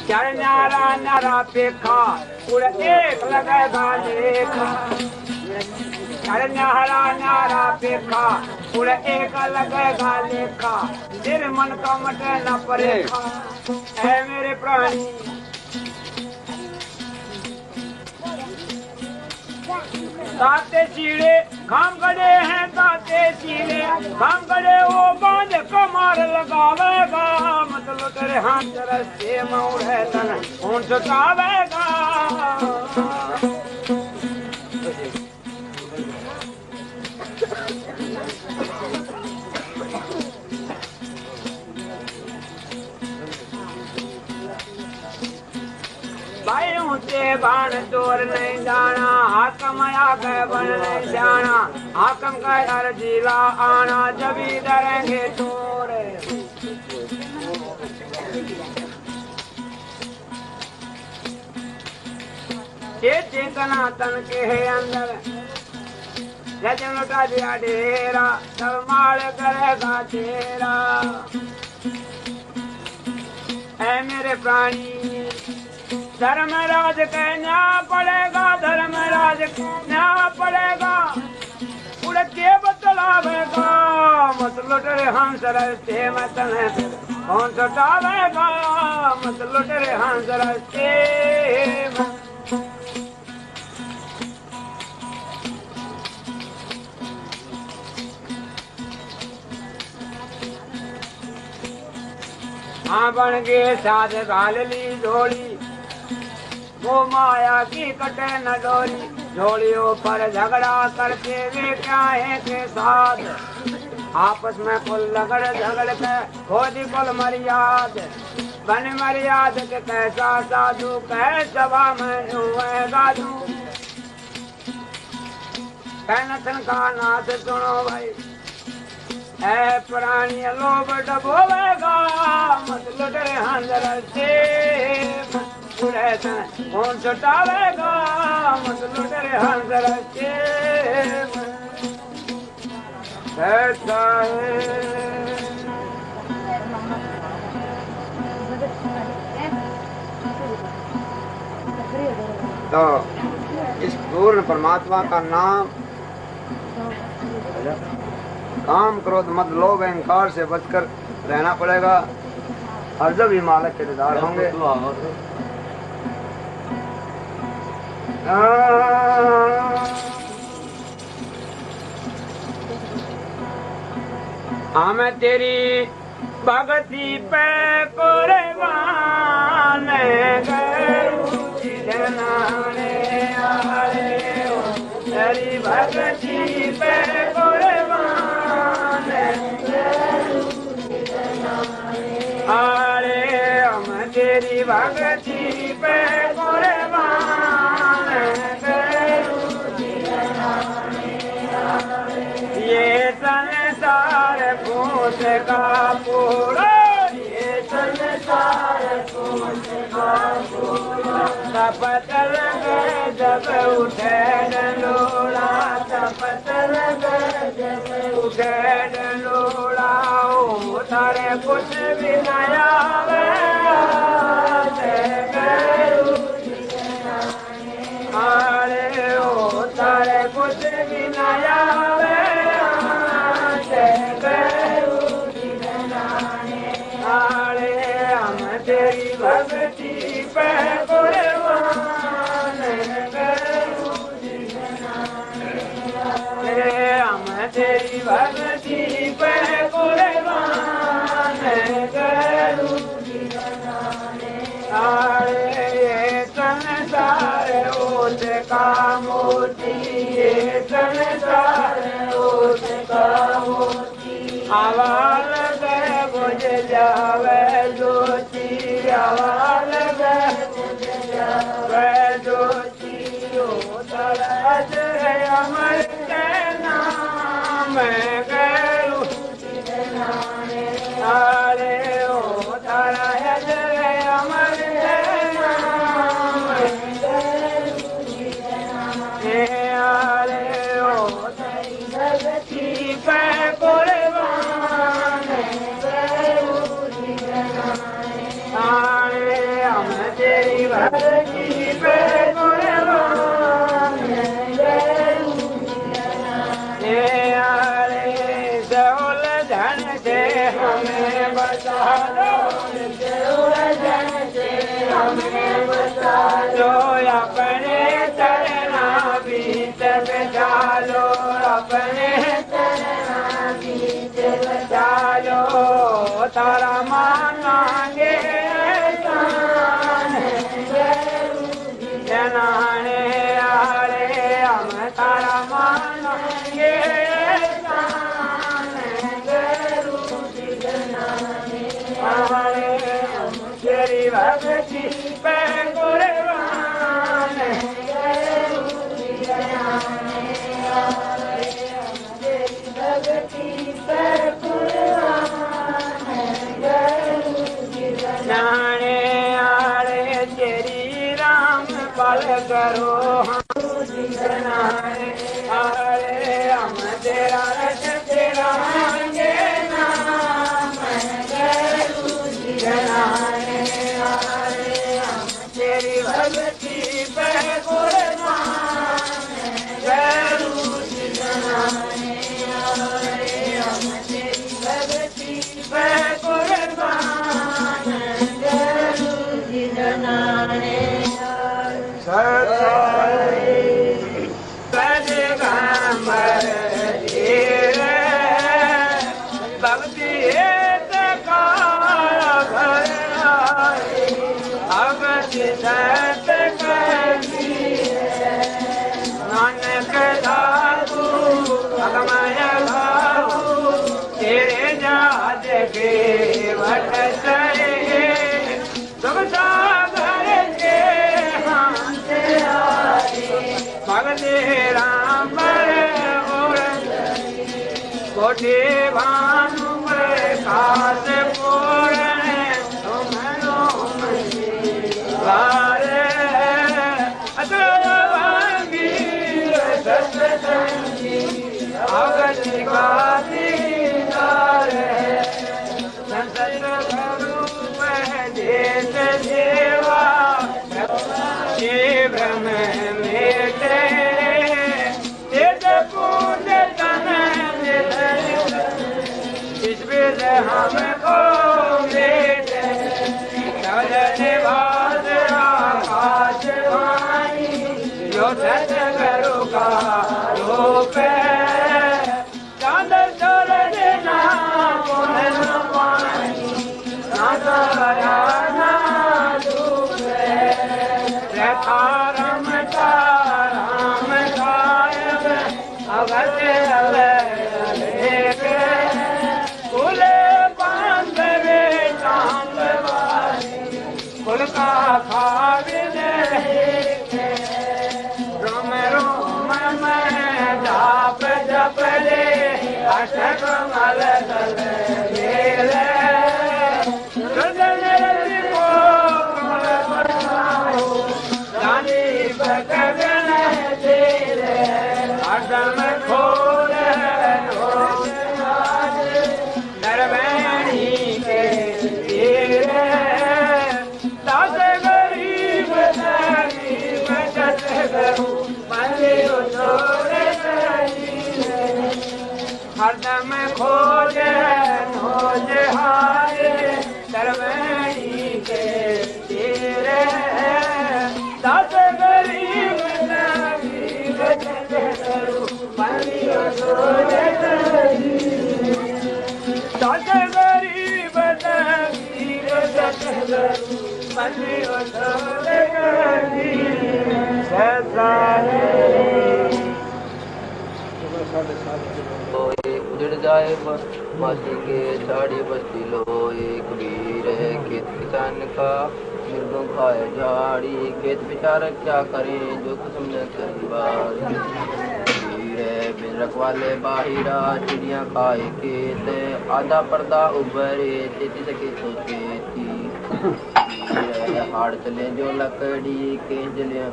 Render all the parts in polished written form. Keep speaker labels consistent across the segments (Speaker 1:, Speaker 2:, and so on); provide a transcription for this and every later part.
Speaker 1: चर न्यारा न्यारा पेखा उड़ एक लगेगा लेखा। चर न्यारा न्यारा पेखा उड़ एक लगेगा लेखा। तेरे मन का मटे न परेखा है मेरे प्राणी। ताते चीड़े खाम गड़े हैं, ताते चीड़े खाम गड़े वो बांध कमार लगावेगा। मतलब तेरे हाथ रस्ते मऊर है तन कौन छुटावेगा। भाई ऊंचे बाण चोर नहीं जाना, हाकम आगे बन नहीं जाना। हाकम का डर जिला आना, जब ही डरेंगे चोर। ये चेतना तन के है अंदर, जजन का दिया डेरा, सब माल करेगा तेरा। ऐ मेरे प्राणी धर्मराज कहना पड़ेगा, धर्मराज कहना पड़ेगा। उड़ के बतलावेगा मत लुट रे हंस रस्ते मत कौन सटावेगा। मत लुट रे हंस रस्ते हाँ बन गए साध गाल ली झोली, वो माया की कटे न डोरी। झोलियों पर झगड़ा करते वे क्या है के साथ, आपस में कुल लगड़ झगड़ के खोदी कुल मर्याद। बन मर्याद के कैसा साधु कह सभा में हुए गाधु। कहनथन का नाथ सुनो भाई, ऐ प्राणी लोभ डबोवेगा। मत लुट रे हंजर से कौन छुटावेगा। मत लुट रे हंजर से कैसा है। तो इस पूर्ण परमात्मा का नाम काम क्रोध मत लोभ अहंकार से बचकर रहना पड़ेगा। और जब ही मालक के दीदार होंगे। मैं तेरी भगती पे कुर्बान तेरी भगती पे कुर्बान। अरे हम तेरी भगती पे कुर्बान। ये संसार पूछ का पूरा, ये संसार पूछ का पूरा। तपत लगे जब उठे डंडोला, तपत लगे जब उठे डंडोला। तारे कुछ भी नया अरे ओ तारे कुछ भी नया अरे हम तेरी भक्ति पे कुर्बान। हम तेरी भक्ति पे कुर्बान। ये संसार ओट का मोती, ये संसार ओट का मोती। आवाल गए बुझ जावे ज्योति, आवाल गए बुझ जावे ज्योति। ओ तरस है अमर के नाम गैरू। अरे ओ तरस है अमर के नाम। अरे ओ भक्ति पे कुर्बान। हम तेरी भक्ति पे कुर्बान ये आरे जौल धन से हमें बचा दो हमें बचा लो अपने चरना बीच बचा लो अपने चरना बीच बचा लो तारा मानांगे जनाने आरे हम तारा मानांगे तेरी भक्ति पे कुर्बान तेरी भक्ति पे कुर्बान जाने आरे तेरी राम पल करो आरे हम तेरा रच तेरा तेरी भक्ति पे कुर्बान तेरी भक्ति पे कुर्बान भक्ति नानक दादू अगमय भाऊ तेरे जात के वट सरे तुम सागर के हाथ भगते राम और कोटि भानु खास पूर्ण ब्रह्म मेटे इसमें हमको मेटे चलने बाद आकाश वाणी जो सतगुरु का रूप चांद चोरने ना पुनः पानी ना तारा ना धूप रम राम गायब अवध कुल बांधवे चांदवारी कुल का खावे रोम रोम में जाप जप ले अष्ट कमल दल मेले गगन तेरे अदम खोल नरवैणी के तेरे दास गरीब गरीब जत गरु मंदिर छोड़े हरदम खोज खोज हारे नरवैणी के तेरे दास गरीब गरीब जत गरु मंदिर छोड़े दास गरीब गरीब जत गरु मंदिर छोड़े
Speaker 2: उजड़ जाए मासी के साड़ी बस्ती लो एक वीर है खेत किसान का मिर्गों खाए झाड़ी खेत बेचारा क्या करें जो कुछ न करीबार वीर है बिन रखवाले बाहिरा चिड़िया खाए खेत आधा पर्दा उभरे खेती सके तो खेती हाड़ चले जो लकड़ी के जले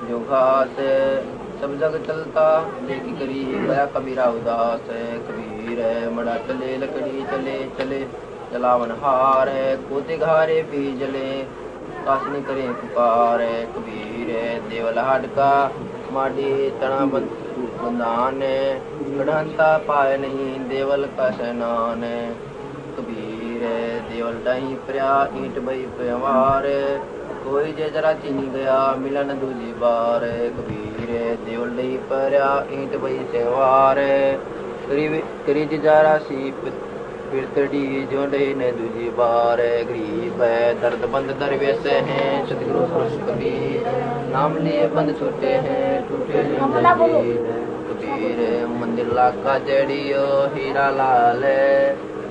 Speaker 2: जो घास सब जग चलता लेकी करी गया कबीरा उदास है कबीर है मड़ा चले लकड़ी चले चले जलावन हार है कोते घारे भी जले कासनी करें पुकार कबीर देवल हाडका माडी तना बंदान गढ़ंता पाए नहीं देवल का सैनान कबीर देवल डाही प्रया ईंट बई प्यार कोई जे जरा चीनी गया मिलन दूजी बार कबीर देवल डही प्रया ईंट बई सेवार करीज जरा सी फिरतड़ी जोड़े ने दूजी बार गरीब है दर्द बंद दरवेश हैं सतगुरु कबीर नाम लिए बंद छूटे हैं टूटे कबीर मंदिर लाका जड़ियो हीरा लाल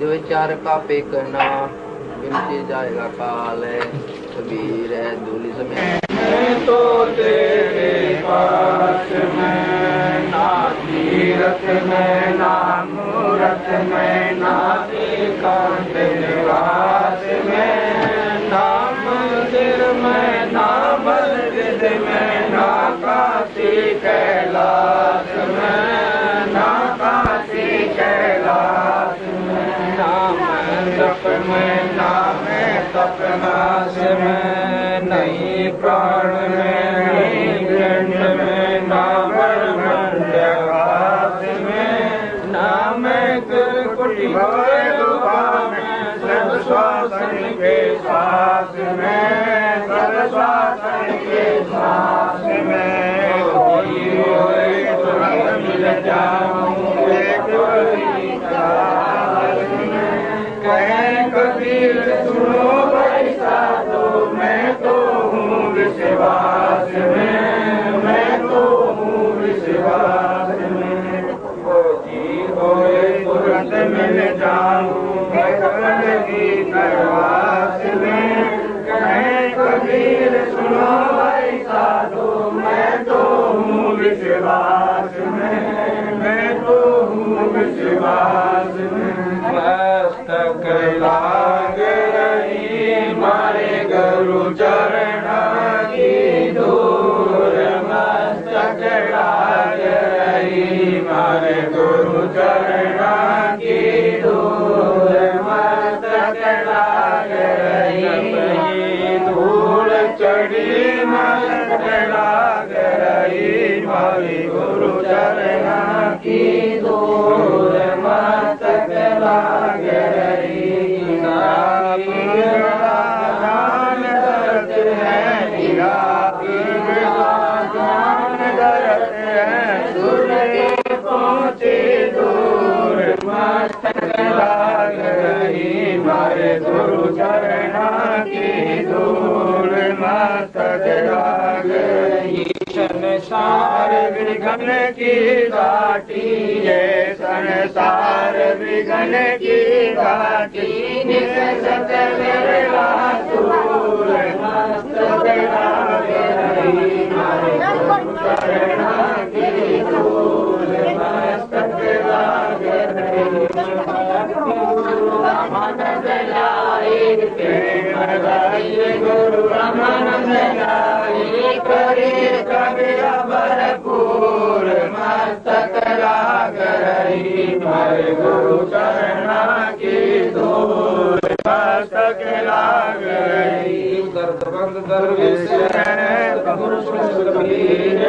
Speaker 2: जो विचार का पेकना बिनती जाएगा काल कबीर दूली समय
Speaker 1: तो तेरे पास में ना तीरथ में ना मूरत में ना एकांत निवास में ना मंदिर में ना मस्जिद में ना काशी कैलाश में ना काशी कैलाश में ना मंडप में ना तपनाश में नहीं प्राण में नहीं पिंड में ना ब्रह्मण्यवास में ना मैं कुटी भवरूपा में सब श्वासन के सांस में सब श्वासन के सांस में कोई होए तुरंत मिल जाऊं एक बड़ी कार में कहे कबीर सुनो भाई साधो मैं तो हूँ विश्वास में मैं तो हूँ विश्वास में ओ जी होए तुरंत मिल जाऊं भगवान की करवास में कहे कबीर सुनो भाई साधो मैं तो हूँ विश्वास में मैं तो हूँ विश्वास में मस्तक लाग रही मारे गुरु चरण की दूर मस्तक लाग रही मारे गुरु चरण की दूर मस्तक लाग रही धूल चढ़ी मस्तक लाग रही मारे गुरु चरण की दूर मस्तक लाग रही ज्ञान दर्द है ज्ञान दर्द है सूर्य पहुँचे दूर मस्तक लाग रही मारे गुरु चरण की दूर मस्तक लाग रही संसार विघन की घाटी है संसार विघन की घाटी निसत मेरा दूर मस्तक लाग रही मारे गुरु चरण की दूर मस्तक लाग रही रामानंद लाई प्रेम गाइए गुरु रामानंद लाई करे कबीरा भरपूर मस्तक लाग रही मारे गुरु चरण की दूर मस्तक लाग रही दर्द बंद दरवेश कबीर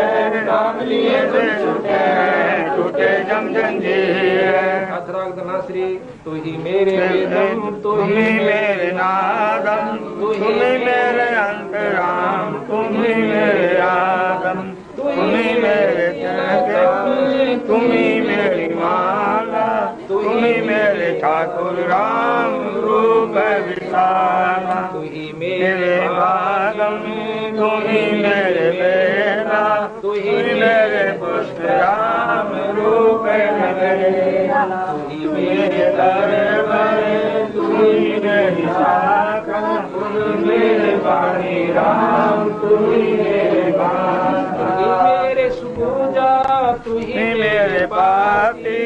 Speaker 1: नाम लिए से छूटे छूटे जम जंजीर
Speaker 3: श्री तू ही मेरे वेदम
Speaker 1: तू ही मेरे नादम तू ही मेरे अंतराम तू ही मेरे आदम तू ही मेरे जनक तू ही मेरी माला तू ही मेरे ठाकुर राम रूप विशाला
Speaker 3: तू ही
Speaker 1: मेरे भागम तू ही मेरे बेला तू ही मेरे पुष्प राम रूप नगेला तू ही मेरे दरबार तू ही मेरी शाखा तू ही मेरे वाणी राम तू ही मेरे
Speaker 3: मेरे सुपूजा तू ही
Speaker 1: मेरे पापी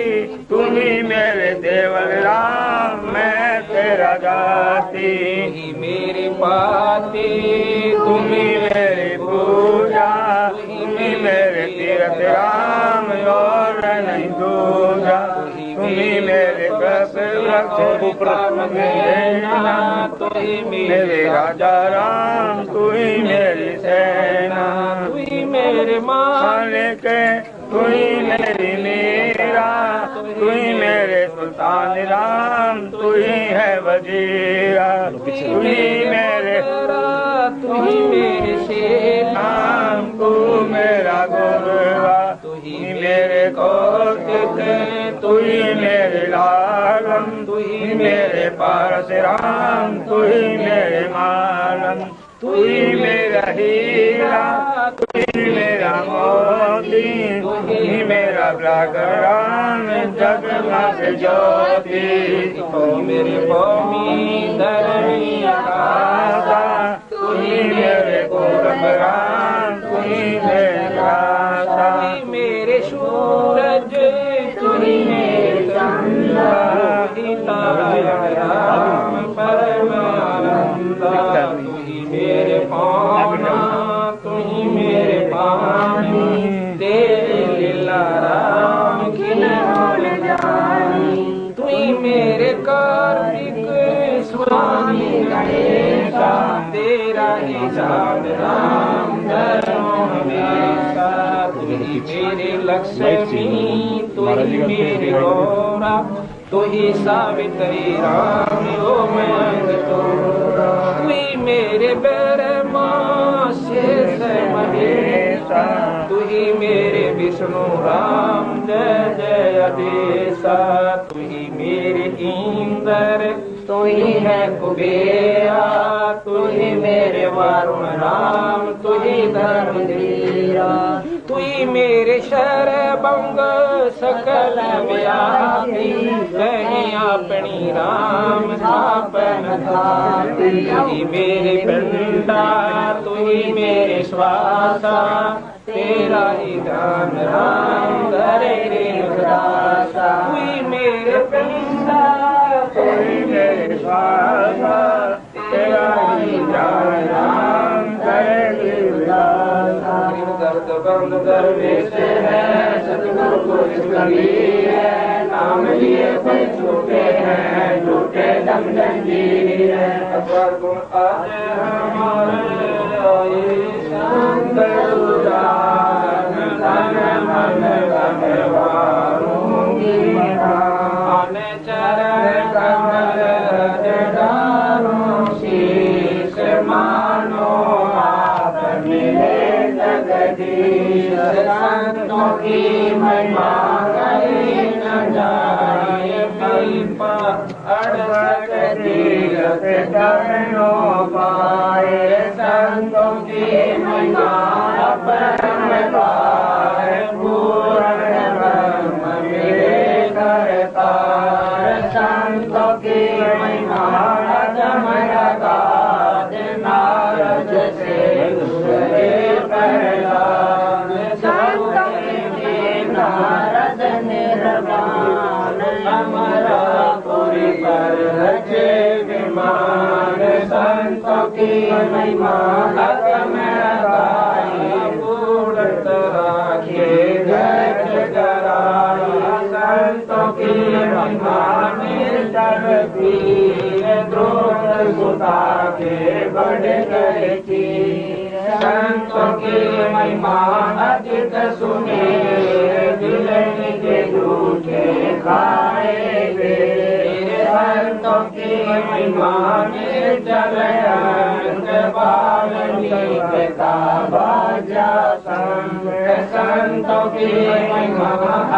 Speaker 1: तू ही मेरे देवल राम मैं तेरा जाति
Speaker 3: ही मेरे पाते
Speaker 1: तू ही मेरी पूजा तू ही मेरे तीर्थ राम और नहीं दूजा
Speaker 3: तू ही
Speaker 1: तुम्ही मेरे मेरे राजा राम, तू ही मेरी सेना,
Speaker 3: तू ही मेरे
Speaker 1: मालिक, तू ही मेरी मीरा, तू ही मेरे सुल्तान राम, तू ही है वजीरा, तू ही मेरे
Speaker 3: तू ही मेरे शेर
Speaker 1: नाम, तू मेरा गुरुआ, तू ही मेरे कौशिक, तू ही मेरे लालम, तू ही मेरे परशुराम, तू ही मेरे मालम, तू ही मेरा हीरा, तू ही मेरा मोती, तू ही मेरा ब्रह्म जगमग ज्योति,
Speaker 3: तू मेरे भूमि धरणी आकाशा,
Speaker 1: तू ही मेरे कुर्बान, तू ही मेरा
Speaker 3: तू ही मेरे सूरज, तू ही मेरे चंद्र, तू ही तारायाम परमानंद, तू ही मेरे पाना, तू ही मेरे पानी, तेरे लीला राम खिन भूल जानी, तू ही मेरे कार्तिक स्वामी गणेशा, तेरा ही चांद राम धर्म हमेशा, तू ही मेरे लक्ष्मी, तू ही मेरे गौरा, तू ही सावित्री राम ओ मैं तोरा, तू ही मेरे ब्रह्मा शेष महेशा, तू ही मेरे विष्णु राम जय जय अधेशा, तू ही मेरे इंद्र, तू ही है कुबेरा, तू ही मेरे वरुण राम, तू ही धर्मधीरा, तू ही मेरे शरभंग सकल व्यापी, कहीं अपनी राम स्थापन थाती, तू ही मेरे पिंडा, तू ही मेरे श्वासा, तेरा ही दान राम करे रे उदासा, तू ही मेरे पिंडा,
Speaker 1: तू ही मेरे श्वासा, तेरा ही दान राम करे रे उदासा,
Speaker 3: दर्द बंद दरवेश है, सतगुरु को इसकी है, नाम लिए कोई छूटे हैं, झूठे दम जंजीर है, अपर गुण आज हमारे आए शांत उदार, धन मन भगवारूंगी आने चरण कमल जडारूं, शीश मानो आप मिले जगदीश, संतों की महिमा कही न जाए, पीपा अड़सठ तीरथ चरणों पाए, संतों की महिमा अपरम पाए, पूर्ण ब्रह्म मेरे करतार, संतों की महिमा अगम अगाध, नारद से दूसरे प्रहलाद, संतों की नारद निर्वाण, अमरापुरी पर रचे विमान, संतों की महिमा अगम अगाई, पूर्णत राखे जय जगराई, संतों की महिमा निर्जल पीर, द्रोण सुता के बढ़ गए चीर, संतों की महिमा अधिक सुने, दिलन के झूठे खाए वे, संतों की महिमा निर्जल अंग, बावली का बाजा संग, संतों की महिमा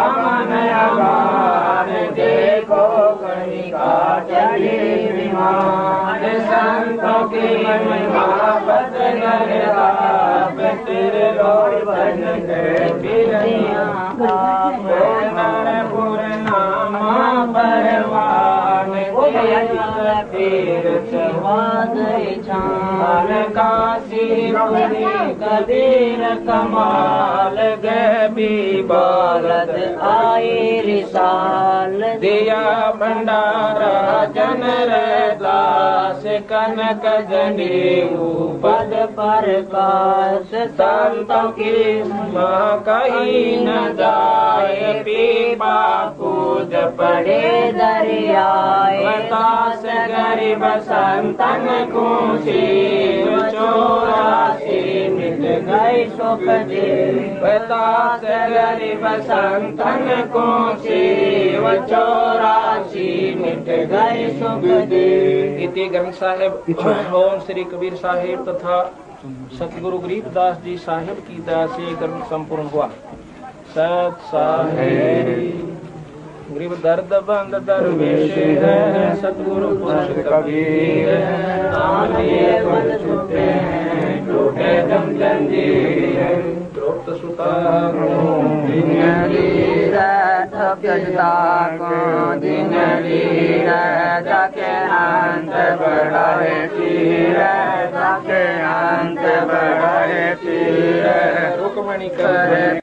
Speaker 3: अमन अगार, देखो कनिका चली विमान, संतों की महिमा बदल राप, तेरे लोड़ बन गए बिरनिया आप, नरपुर नामा परवान, तीर्थ छान, काशी कदीर कमाल, गबी बालद आई रिसाल, दिया भंडारा जन दास, कनक जनेऊ पद
Speaker 4: प्रकाश संतों की
Speaker 3: माँ कहीं न जाए पीपा कूद
Speaker 4: पड़े दरियाए
Speaker 3: बतास गरीब संतन को शिव 84 मिट
Speaker 4: गई सुख दे
Speaker 3: बतास गरीब संतन को शिव 84 मिट
Speaker 4: गई सुख दे।
Speaker 3: इति ग्रंथ साहिब ओम श्री कबीर साहिब तथा सतगुरु गरीबदास जी साहिब की दया से ग्रंथ संपूर्ण हुआ। सत साहिब गरीब दर्द बंद दरवेश है सतगुरु पुरुष कबीर नाम लिए बंद छूटे हैं टूटे दम जंजीर द्रोप्त सुता
Speaker 4: दिन लीर थकता को दिन लीर जाके अंत बढ़ाए पीर जाके अंत बढ़ाए पीर
Speaker 3: रुकमणि कर